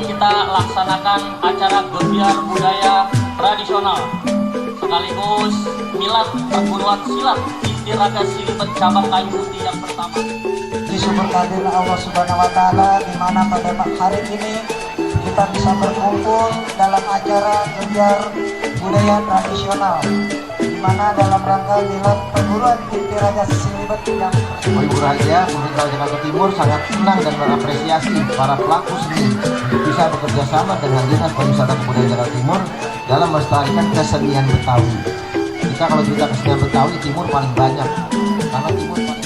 kita laksanakan acara gebiar budaya tradisional sekaligus milad perguruan silat Istiraga Silibet cabang Kayu Putih yang pertama. Disyukur kehadiran Allah Subhanahu wa Ta'ala, di mana pada hari ini kita bisa berkumpul dalam acara gebiar budaya tradisional, di mana dalam rangka milad perguruan tinggi Raja Silibet yang Ibu Raja, pemerintah Jakarta Timur sangat senang dan mengapresiasi para pelaku seni bisa bekerja sama dengan Dinas Pariwisata Kebudayaan Jakarta Timur dalam melestarikan kesenian Betawi. Kita kalau cerita kesenian Betawi, Timur paling banyak karena Timur paling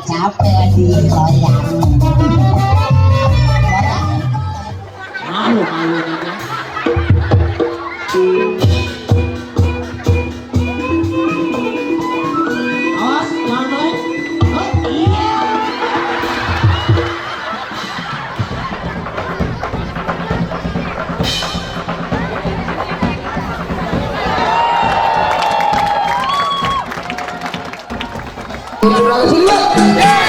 capek di loyang. Malu aja. Awas, jangan melek. Oh, iya. Sini,